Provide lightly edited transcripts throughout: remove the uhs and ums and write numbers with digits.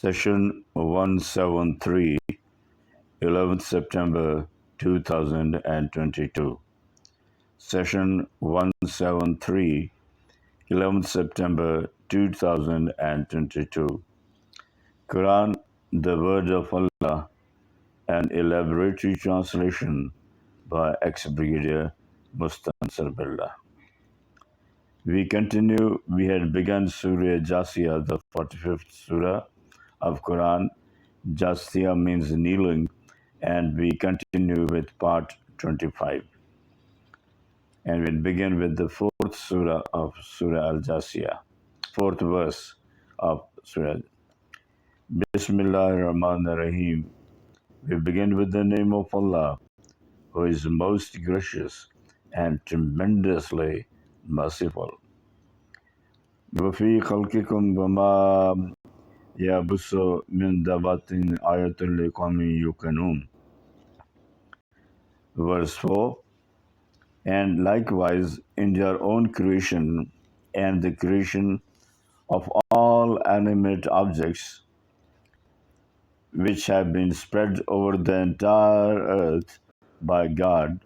Session 173, 11th September 2022. Session 173, 11th September 2022. Quran, the Word of Allah, an elaboratory translation by ex-Brigadier Mustansir Billah. We had begun Surah Jasiyah, the 45th Surah of Quran. Jasiyah means kneeling, and we continue with part 25. And we'll begin with the fourth surah of Surah Al-Jasiyah, fourth verse of Surah. Bismillah ar-Rahman ar-Rahim. We begin with the name of Allah, who is most gracious and tremendously merciful. وَفِي خَلْقِكُمْ وَمَا يَبُثُ مِنْ دَابَّةٍ آيَةٌ لِقَوْمٍ يُوقِنُونَ. Verse 4. And likewise in your own creation and the creation of all animate objects which have been spread over the entire earth by God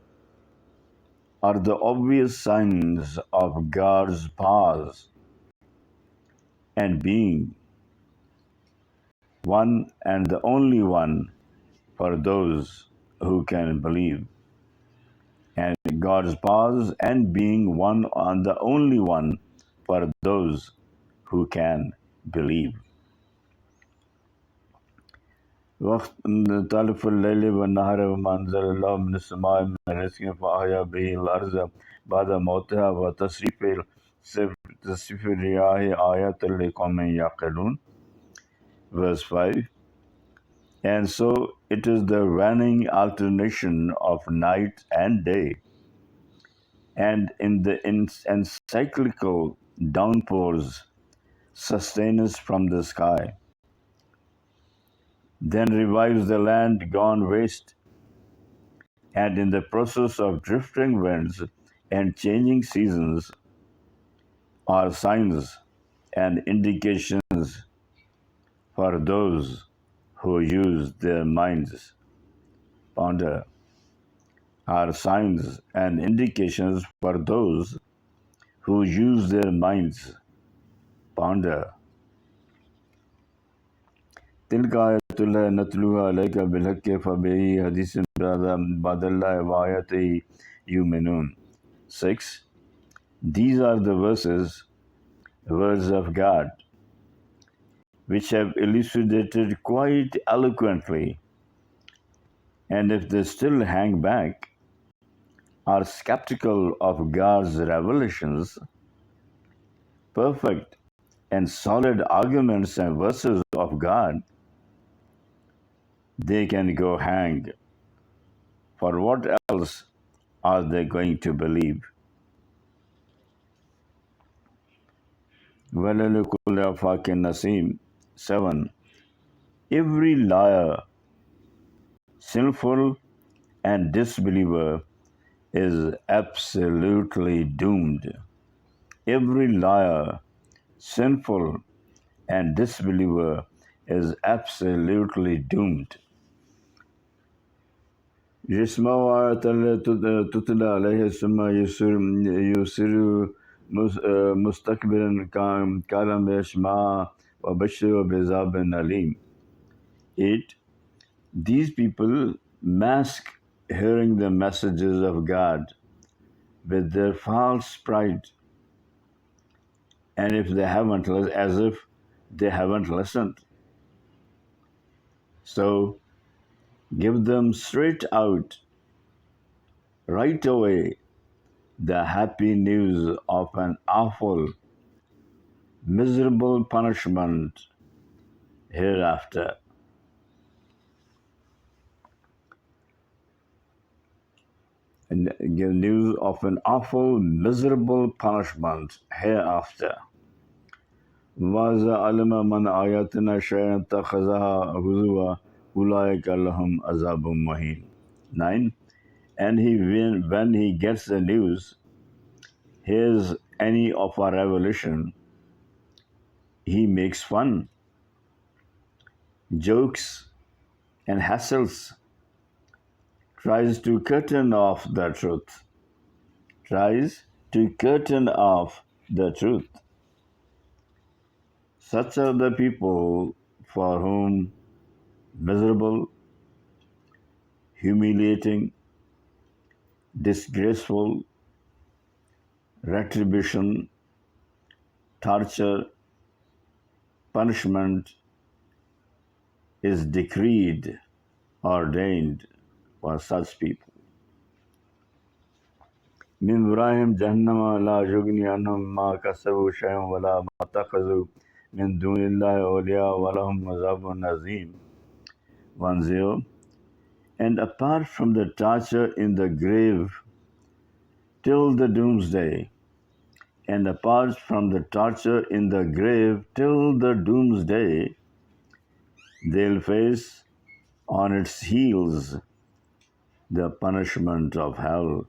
are the obvious signs of God's powers and being, one and the only one for those who can believe. And God's powers and being one and the only one for those who can believe. وَاخْتَلَفَ اللَّيْلِ وَالنَّهَارِ وَمَا أَنزَلَ اللَّهُ مِنَ السَّمَاءِ مِن رِزْقٍ فَأَحْيَا بِهِ الْأَرْضَ بَعْدَ مَوْتِهَا وَتَصْرِيفِ الرِّيَاحِ آيَاتٍ لِقَوْمٍ يَعْقِلُونَ. Verse 5. And so it is the waning alternation of night and day, and in the encyclical downpours sustain us from the sky, then revives the land gone waste, and in the process of drifting winds and changing seasons are signs and indications for those who use their minds. Ponder. Are signs and indications for those who use their minds. Ponder. تلك آيات الله نتلوها عليك بالحق فبأي حديث بعد الله وآياته يؤمنون. 6. These are the words of God, which have elucidated quite eloquently, and if they still hang back, are skeptical of God's revelations, perfect and solid arguments and verses of God, they can go hang. For what else are they going to believe? وَلَلِكُلِّ أَفَاكٍ نَسِيمٍ. 7. Every liar, sinful, and disbeliever is absolutely doomed. Every liar, sinful, and disbeliever is absolutely doomed. يسمع آية تتلى عليه ثم يصير مستكبرا كان لم يسمع وبشر بعذاب أليم. 8. These people mask hearing the messages of God with their false pride, and if they haven't, as if they haven't listened. So give them straight out, right away, the happy news of an awful, miserable punishment hereafter. And give news of an awful, miserable punishment hereafter. وَإِذَا عَلِمَ مَنْ آيَاتِنَا شَيْئًا اتَّخَذَهَا هُزُوًا أُولَٰئِكَ لَهُمْ عَذَابٌ مُهِينٌ. 9. And when he gets the news, hears any of our revelation, he makes fun. jokes, and hassles, tries to curtain off the truth, tries to curtain off the truth. Such are the people for whom miserable, humiliating, disgraceful, retribution, torture, punishment is decreed, ordained for such people. من ورائهم جهنم لا يغني عنهم ما كسبوا شيئا ولا ما اتخذوا من دون الله أولياء ولهم عذاب عظيم. 10. And apart from the torture in the grave till the doomsday, and apart from the torture in the grave till the doomsday, they'll face on its heels the punishment of hell,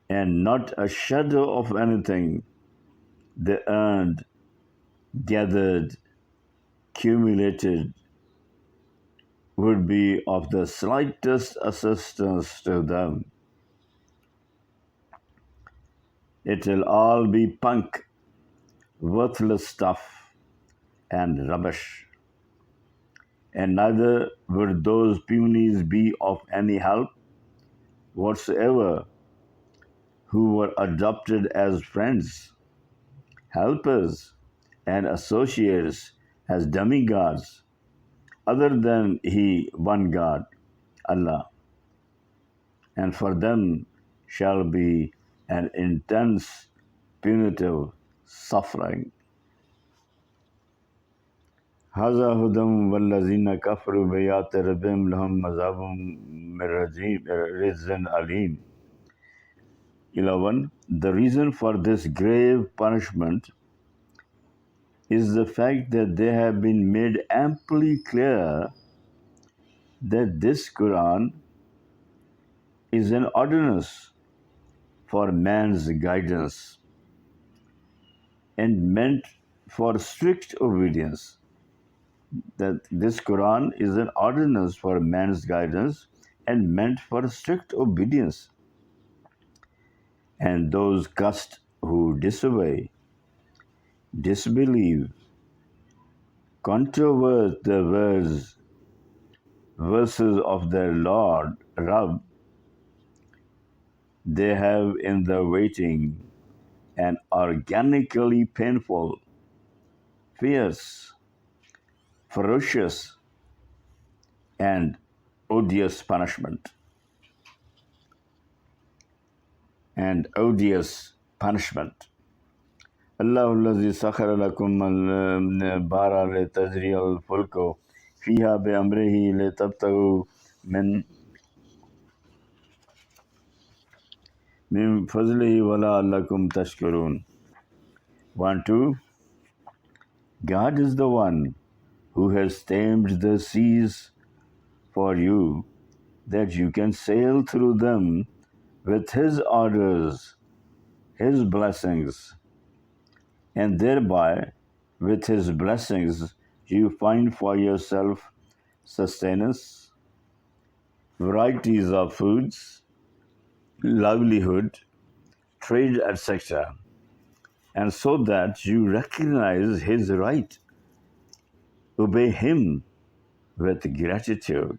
and not a shadow of anything they earned, gathered, accumulated would be of the slightest assistance to them. It will all be punk, worthless stuff, and rubbish. And neither would those punies be of any help whatsoever who were adopted as friends, helpers, and associates as demigods, other than He, one God, Allah. And for them shall be an intense, punitive suffering. هذا هدى والذين كفروا بآيات ربهم لهم عذاب من رجز أليم. 11. The reason for this grave punishment is the fact that they have been made amply clear that this Quran is an ordinance for man's guidance and meant for strict obedience. That this Quran is an ordinance for man's guidance and meant for strict obedience. And those cursed who disobey, disbelieve, controvert the verses of their Lord, Rabb, they have in the waiting an organically painful, fierce, ferocious, and odious punishment. الله الذي سخر لكم البحر لتجري الفلك فيها بأمره لتبتغوا من فضله ولعلكم تشكرون. 1, 2. God is the one who has tamed the seas for you, that you can sail through them with His orders, His blessings, and thereby, with His blessings, you find for yourself sustenance, varieties of foods, livelihood, trade, etc., and so that you recognize His right. Obey Him with gratitude.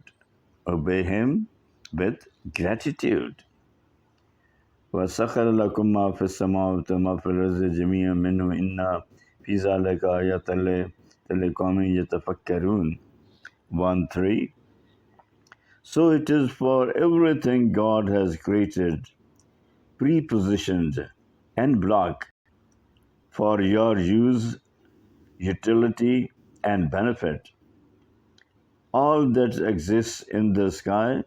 Obey Him with gratitude. وَسَخَرَ لَكُم مَّا فِي السَّمَاوَاتِ وَمَا فِي الْأَرْضِ جَمِيعًا مِّنْهُ إِنَّ فِي ذَلِكَ آيَاتٍ لِقَوْمٍ يَتَفَكَّرُونَ. 1, 3. So it is for everything God has created, prepositioned, and blocked for your use, utility, and benefit. All that exists in the sky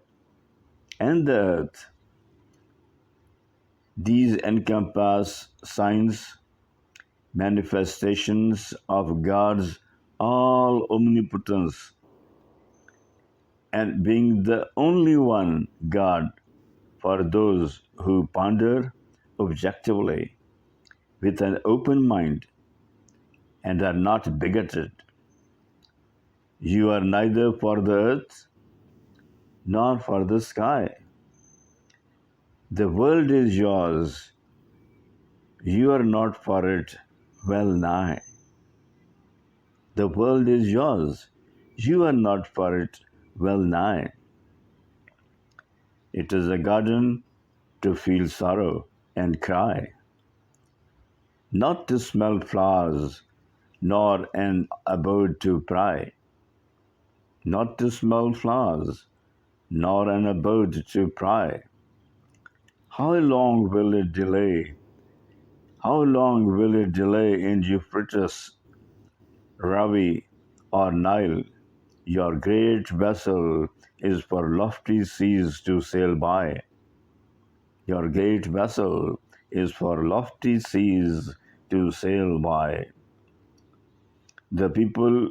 and the earth. These encompass signs, manifestations of God's all omnipotence and being the only one God for those who ponder objectively with an open mind and are not bigoted. You are neither for the earth nor for the sky. The world is yours. You are not for it well nigh. The world is yours. You are not for it well nigh. It is a garden to feel sorrow and cry, not to smell flowers, nor an abode to pry, not to smell flowers, nor an abode to pry. How long will it delay? How long will it delay in Euphrates, Ravi, or Nile? Your great vessel is for lofty seas to sail by. Your great vessel is for lofty seas to sail by. The people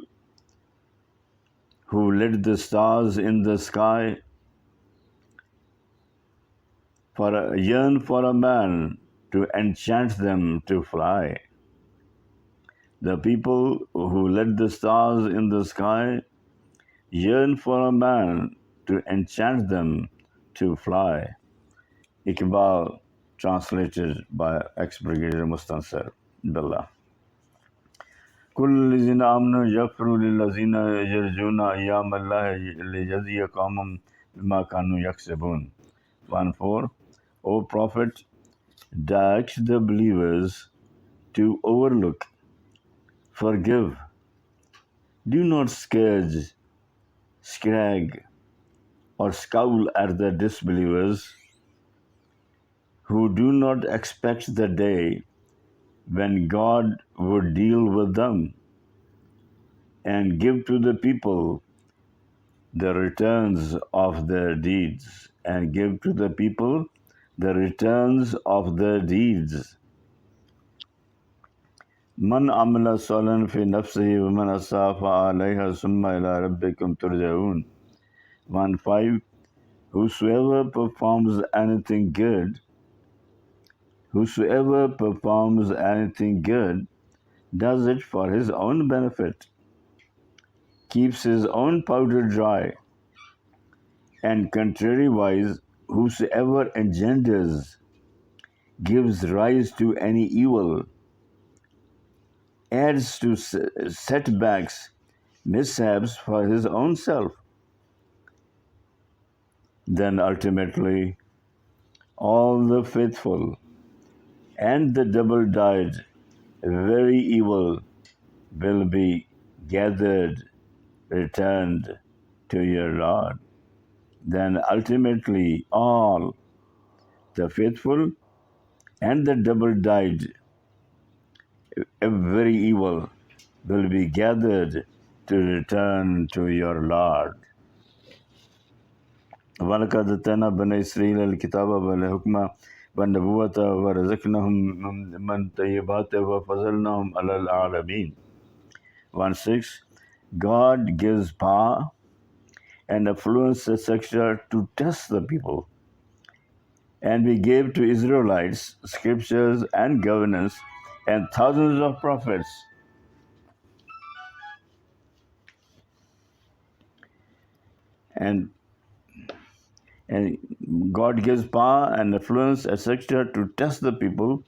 who lit the stars in the sky yearn for a man to enchant them to fly. The people who lit the stars in the sky yearn for a man to enchant them to fly. Iqbal, translated by ex-Brigadier Mustansir Billah. كل الذين آمنوا يغفروا للذين يرجون أيام الله ليجزي قوما بما كانوا يكسبون. 1:4. O Prophet, direct the believers to overlook, forgive, do not scourge, scrag, or scowl at the disbelievers who do not expect the day when God would deal with them, and give to the people the returns of their deeds, and give to the people the returns of their deeds. من عمل صالحا في نفسه ومن أساء فعليها ثم إلى ربكم ترجعون. 1:5. Whosoever performs anything good, whosoever performs anything good, does it for his own benefit, keeps his own powder dry, and contrariwise, whosoever engenders, gives rise to any evil, adds to setbacks, mishaps for his own self, then ultimately all the faithful and the double-dyed very evil will be gathered, returned to your Lord. Then ultimately all the faithful and the double-dyed very evil will be gathered to return to your Lord. وَلَقَدْ آتَيْنَا بَنِي إِسْرَائِيلَ الْكِتَابَ وَالْحُكْمَ وَالنُّبُوَّةَ وَرَزَقْنَاهُم مِّنَ الطَّيِّبَاتِ وَفَضَّلْنَاهُمْ عَلَى الْعَالَمِينَ. 1:6. God gives power and affluence, etc., to test the people. And we gave to Israelites scriptures and governance and thousands of prophets. And God gives power and affluence, etc., to test the people.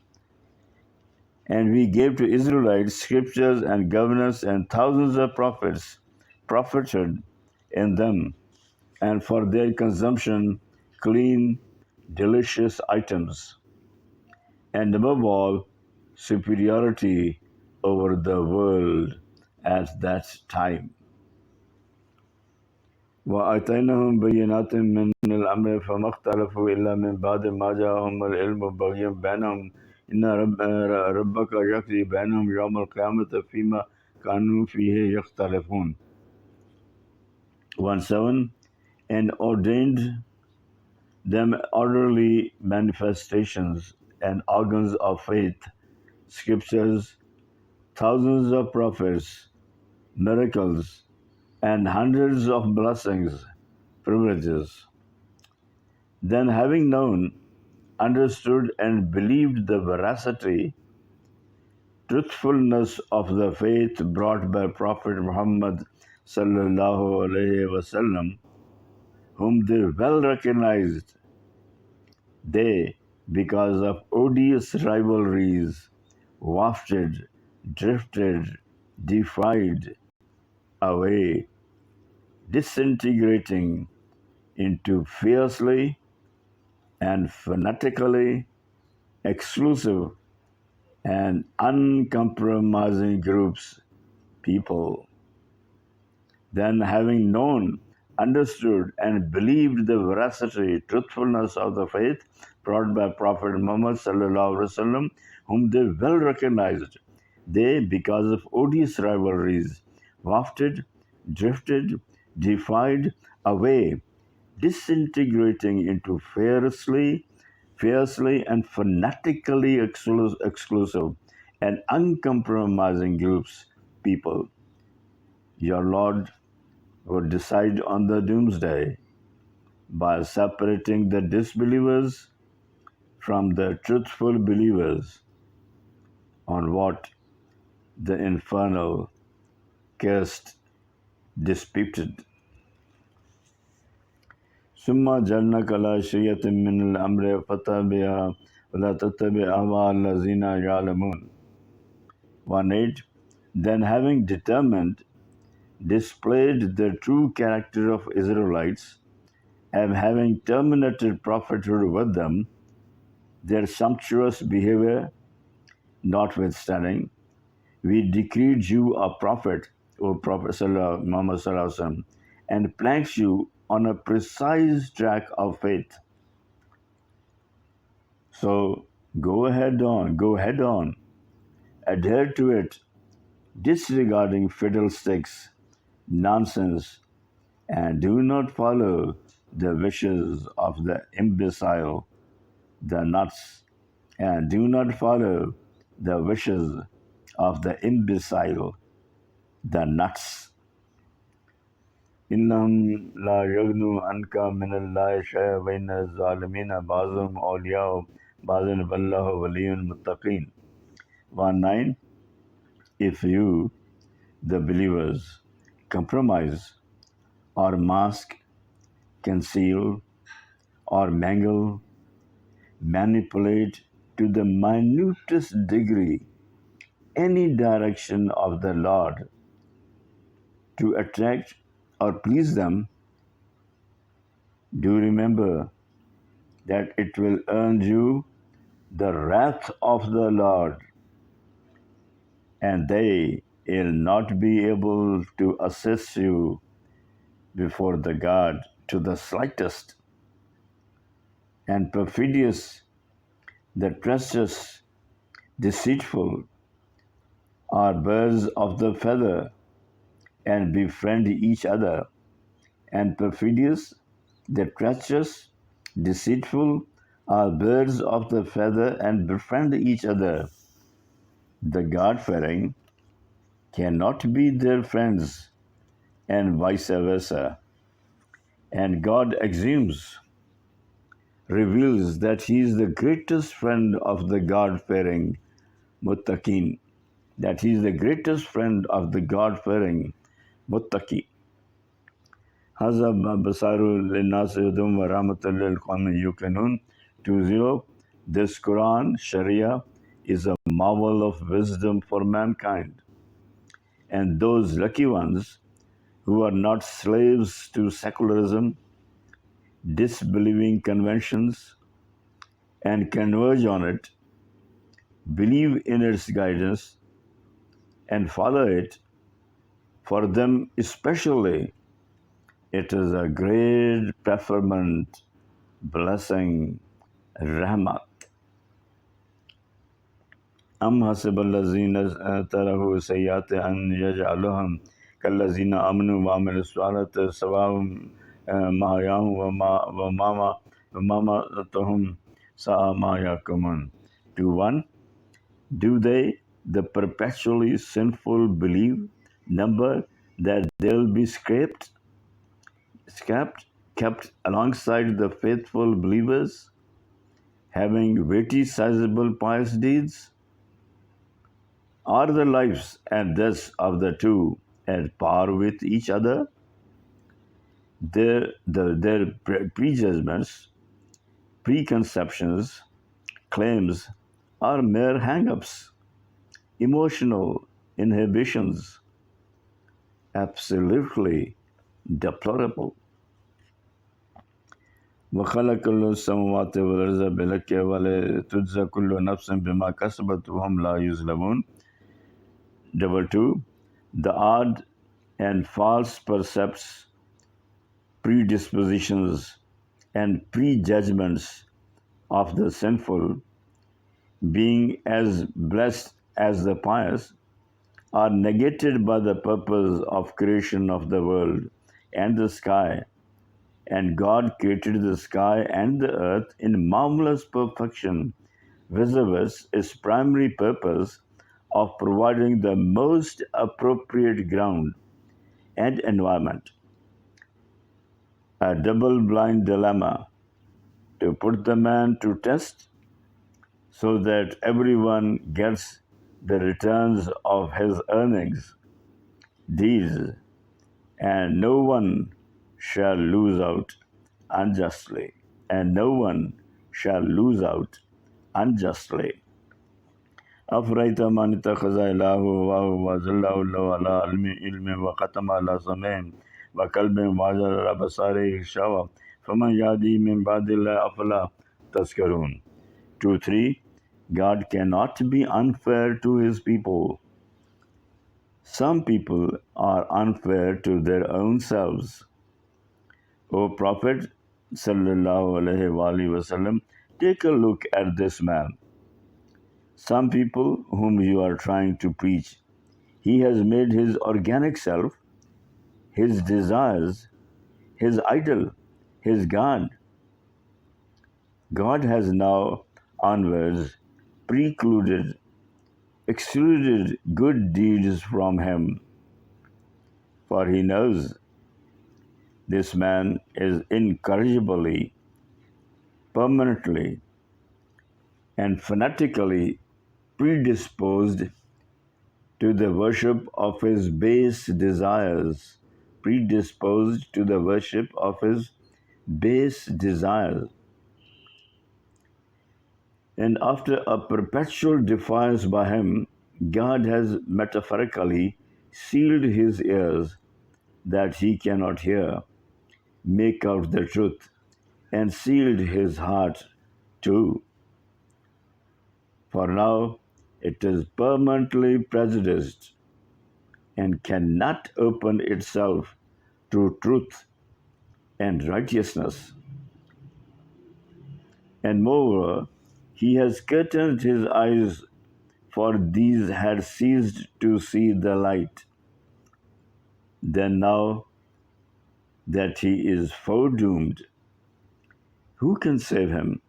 And we gave to Israelites scriptures and governance and thousands of prophets, prophethood in them, and for their consumption, clean, delicious items. And above all, superiority over the world at that time. وآتيناهم بينات من الأمر فما اختلفوا إلا من بعد ما جاءهم العلم بغيا بينهم إن ربك يقضي بينهم يوم القيامة فيما كانوا فيه يختلفون. 1:7. And ordained them orderly manifestations and organs of faith, scriptures, thousands of prophets, miracles, and hundreds of blessings, privileges. Then, having known, understood, and believed the veracity, truthfulness of the faith brought by Prophet Muhammad sallallahu alaihi wasallam, whom they well recognized, they, because of odious rivalries, wafted, drifted, defied away, disintegrating into fiercely and fanatically exclusive and uncompromising groups, people. Then, having known, understood, and believed the veracity, truthfulness of the faith brought by Prophet Muhammad sallallahu alaihi wasallam, whom they well recognized, they, because of odious rivalries, wafted, drifted, defied away, disintegrating into fiercely and fanatically exclusive and uncompromising groups, people. Your Lord would decide on the doomsday by separating the disbelievers from the truthful believers on what the infernal cursed disputed. ثم جعلناك على شريعة من الأمر فتبعها ولا تتبع أهواء الذين يعلمون. 1:8. Then having determined, displayed the true character of Israelites, and having terminated prophethood with them, their sumptuous behavior notwithstanding, we decreed you a prophet, O Prophet Muhammad Sallallahu Alaihi Wasallam, and placed you on a precise track of faith. So go head on, adhere to it, disregarding fiddlesticks, nonsense, and do not follow the wishes of the imbecile, the nuts, and do not follow the wishes of the imbecile, the nuts. إنهم لا يغنوا عنك من الله شيئا وإن الظالمين بعضهم أولياء بعض والله ولي المتقين. 1:9. If you, the believers, compromise or mask, conceal or mangle, manipulate to the minutest degree any direction of the Lord to attract or please them, do remember that it will earn you the wrath of the Lord, and they will not be able to assist you before the God to the slightest. And perfidious, the treacherous, deceitful, are birds of the feather and befriend each other. And perfidious, the treacherous, deceitful, are birds of the feather and befriend each other. The God-fearing cannot be their friends, and vice versa. And God assumes, reveals that He is the greatest friend of the God-fearing muttaqin, that He is the greatest friend of the God-fearing muttaqi. هذا بصائر للناس هدى ورحمة للقوم يوقنون. 20. This Quran, Sharia, is a marvel of wisdom for mankind. And those lucky ones who are not slaves to secularism, disbelieving conventions, and converge on it, believe in its guidance, and follow it, for them especially, it is a great preferment, blessing, rahmat. أم حسب الذين تركوا سيئات أن يجعلهم كالذين آمنوا وعملوا الصالحات سواء محياهم ومماتهم ساء ما يحكمون. 2:1. Do they, the perpetually sinful, believe, number that they'll be kept alongside the faithful believers, having weighty, sizable, pious deeds? Are the lives and deaths of the two at par with each other. Their prejudgments, preconceptions, claims are mere hang ups, emotional inhibitions, absolutely deplorable. وخلق السماوات والأرض بالحق ولتجزى كل نفس بما كسبت وهم لا يظلمون. Double two, the odd and false percepts, predispositions, and prejudgments of the sinful, being as blessed as the pious, are negated by the purpose of creation of the world and the sky. And God created the sky and the earth in marvelous perfection, vis-a-vis its primary purpose of providing the most appropriate ground and environment. A double-blind dilemma to put the man to test so that everyone gets the returns of his earnings. These, and no one shall lose out unjustly, and no one shall lose out unjustly. أفرأيت من اتخذ إلهه هواه وأضله الله على علم وختم على سمعه وقلب وجعل على بصره غشاوة فمن يهدي من بعد الله أفلا تذكرون. 2-3. God cannot be unfair to his people. Some people are unfair to their own selves. O Prophet sallallahu alaihi wasallam, take a look at this man. Some people whom you are trying to preach, he has made his organic self, his desires, his idol, his God. God has now onwards precluded, excluded good deeds from him, for he knows this man is incorrigibly, permanently, and fanatically predisposed to the worship of his base desires, predisposed to the worship of his base desires. And after a perpetual defiance by him, God has metaphorically sealed his ears that he cannot hear, make out the truth, and sealed his heart too. For now, it is permanently prejudiced and cannot open itself to truth and righteousness. And moreover, he has curtained his eyes, for these had ceased to see the light. Then now that he is foredoomed, who can save him?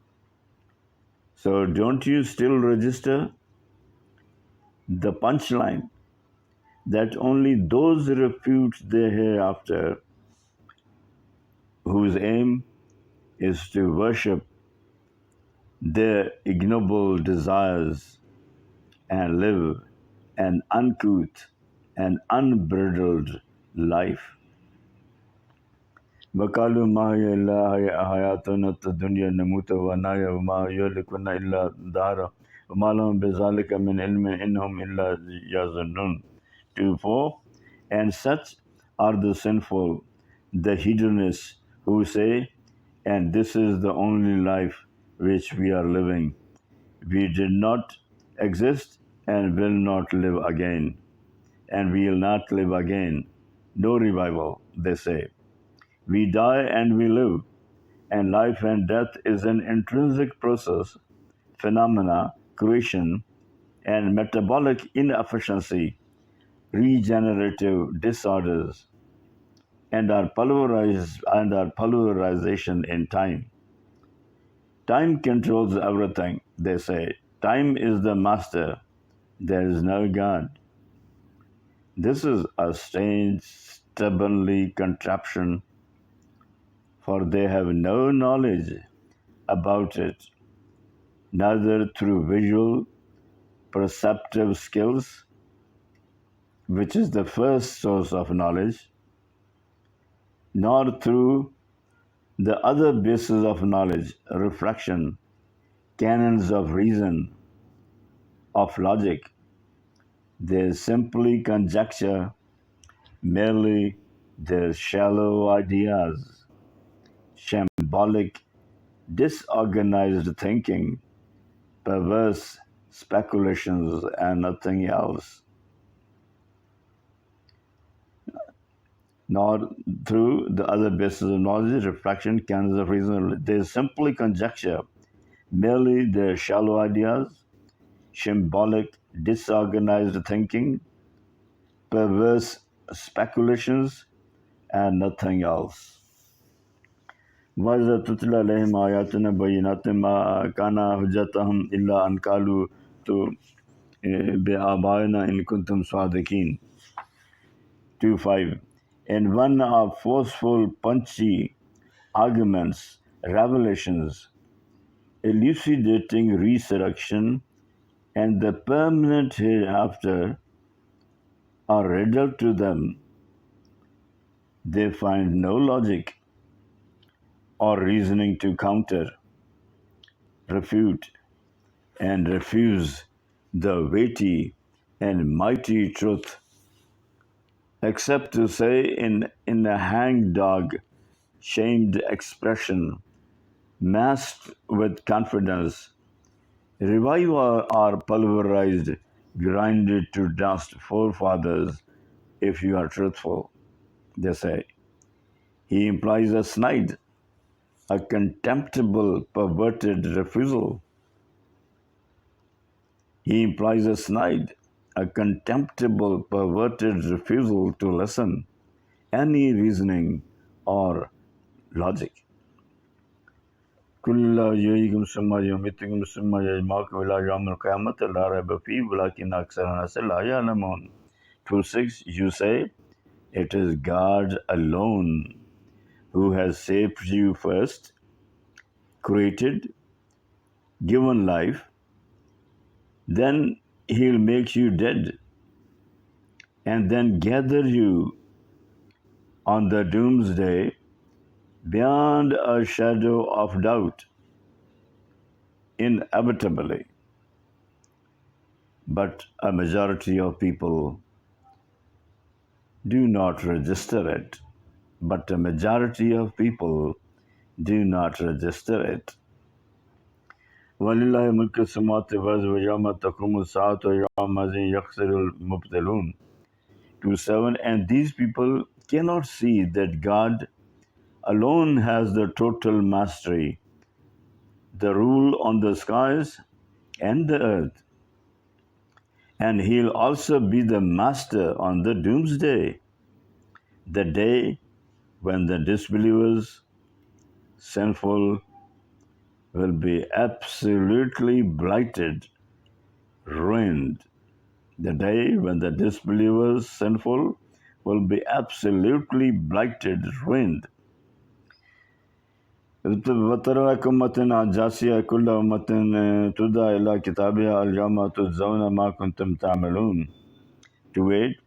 So don't you still register the punchline that only those refute the hereafter whose aim is to worship their ignoble desires and live an uncouth and unbridled life. وقالوا ما هي إلا حياتنا الدنيا نموت ونحيا وما يهلكنا إلا الدهر وما لهم بذلك من علم إنهم إلا يظنون. 2-4. And such are the sinful, the hedonists, who say, and this is the only life which we are living. We did not exist and will not live again, and we will not live again. No revival, they say. We die and we live, and life and death is an intrinsic process, phenomena, creation, and metabolic inefficiency, regenerative disorders, and our pulverization in time. Time controls everything, they say. Time is the master. There is no God. This is a strange, stubbornly contraption, for they have no knowledge about it, neither through visual, perceptive skills, which is the first source of knowledge, nor through the other bases of knowledge, reflection, canons of reason, of logic. They simply conjecture merely their shallow ideas, shambolic, disorganized thinking, perverse speculations, and nothing else. Nor through the other bases of knowledge, reflection, canons of reason. They simply conjecture merely their shallow ideas, shambolic, disorganized thinking, perverse speculations, and nothing else. وَإِذَا تُتْلَى عَلَيْهِمْ آيَاتُنَا بَيِّنَاتٍ مَا كَانَ حُجَّتُهُمْ إِلَّا أَنْ قَالُوا بِآبَائِنَا إِن كُنتُمْ صَادِقِينَ. 2:5. And one of forceful, punchy arguments, revelations, elucidating resurrection and the permanent hereafter are riddled to them. They find no logic or reasoning to counter, refute, and refuse the weighty and mighty truth, except to say in a hangdog, shamed expression, masked with confidence, revive our pulverized, grinded to dust forefathers if you are truthful, they say. He implies a snide, a contemptible, perverted refusal. He implies a snide, a contemptible, perverted refusal to listen, any reasoning or logic. كل يوم ثم يميتكم ثم يجمعكم إلى يوم القيامة لا ريب فيه ولكن أكثر الناس لا يعلمون. 2:6. You say, it is God alone who has saved you first, created, given life, then he'll make you dead, and then gather you on the doomsday beyond a shadow of doubt, inevitably. But a majority of people do not register it. But a majority of people do not register it. وَلِلَّهِ مُلْكُ السَّمَاوَاتِ وَالْأَرْضِ وَيَوْمَ تَقُومُ السَّاعَةُ وَيَوْمَئِذٍ يَخْسَرُ الْمُبْطِلُونَ. 2:7. And these people cannot see that God alone has the total mastery, the rule on the skies and the earth. And he'll also be the master on the doomsday, the day when the disbelievers, sinful, will be absolutely blighted, ruined. The day when the disbelievers, sinful, will be absolutely blighted, ruined. وَتَرَى أُمَّةً جَاثِيَةً كُلُّ أُمَّةٍ تُدْعَىٰ إِلَىٰ كِتَابِهَا الْيَوْمَ تُجْزَوْنَ مَا كُنتُمْ تَعْمَلُونَ. 2:8.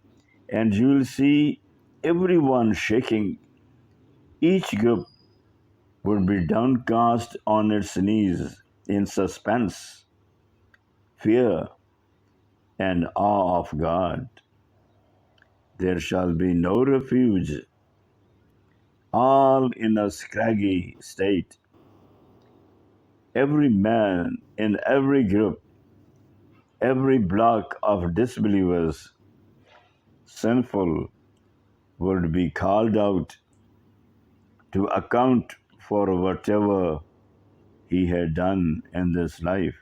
And you will see everyone shaking. Each group would be downcast on its knees in suspense, fear, and awe of God. There shall be no refuge, all in a scraggy state. Every man in every group, every block of disbelievers, sinful, would be called out to account for whatever he had done in this life.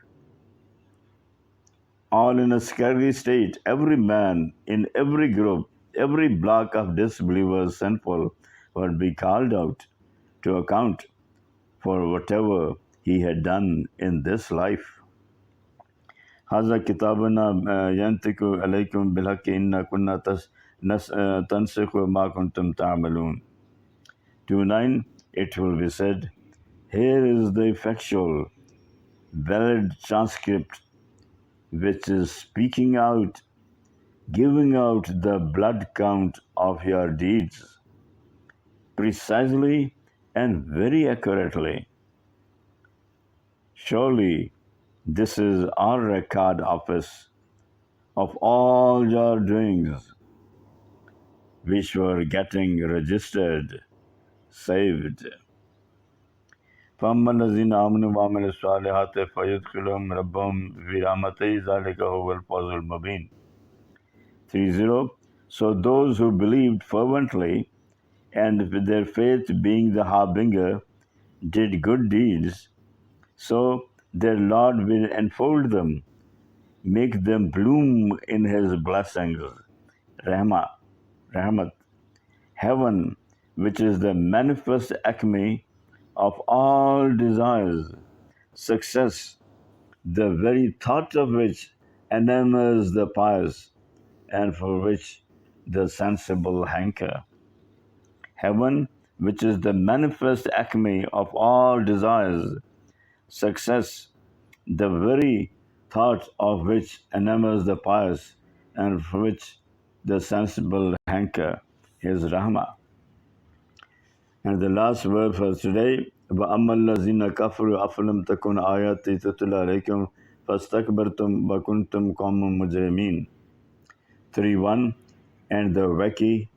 All in a scary state, every man in every group, every block of disbelievers, sinful, would be called out to account for whatever he had done in this life. هذا كتابنا ينطق عليكم بالحق إن كنا تنسخ ما كنتم تعملون. 2:9. It will be said, here is the effectual, valid transcript which is speaking out giving out the blood count of your deeds precisely and very accurately. Surely this is our record office of all your doings which were getting registered, saved. فأما الذين آمنوا وعملوا الصالحات فيدخلهم ربهم في رحمته ذلك هو الفوز المبين. 30. So those who believed fervently and with their faith being the harbinger did good deeds, so their Lord will enfold them, make them bloom in His blessings. Rahmah, Rahmat, heaven, which is the manifest acme of all desires, success, the very thought of which enamors the pious and for which the sensible hanker. Heaven, which is the manifest acme of all desires, success, the very thought of which enamors the pious and for which the sensible hanker, His Rahmah. And the last verse for today, وَأَمَّا الَّذِينَ كَفَرُوا أَفَلَمْ تَكُنْ آيَاتِي تُتْلَى عَلَيْكُمْ فَاسْتَكْبَرْتُمْ وَكُنْتُمْ قَوْمًا مُجْرِمِينَ. 3:1. And the wacky,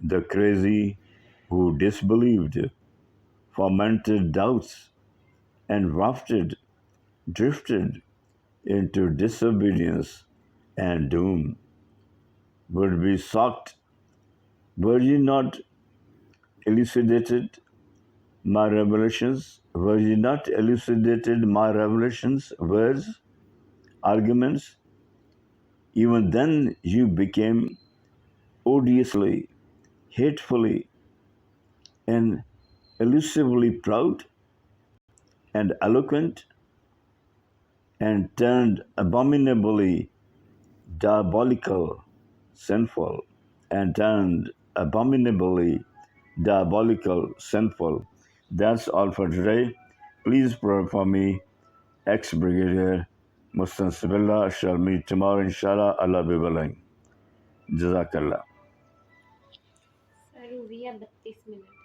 the crazy, who disbelieved, fomented doubts, and drifted into disobedience and doom, would be shocked. Were ye not elucidated my revelations? Were ye not elucidated my revelations, words, arguments? Even then you became odiously, hatefully, and elusively proud and eloquent, and turned abominably diabolical, sinful, and turned abominably diabolical, sinful. That's all for today. Please pray for me, ex-brigadier Mustansibullah. Shall meet tomorrow, inshallah, Allah be willing. Jazakallah. Sir, we have 32 minutes.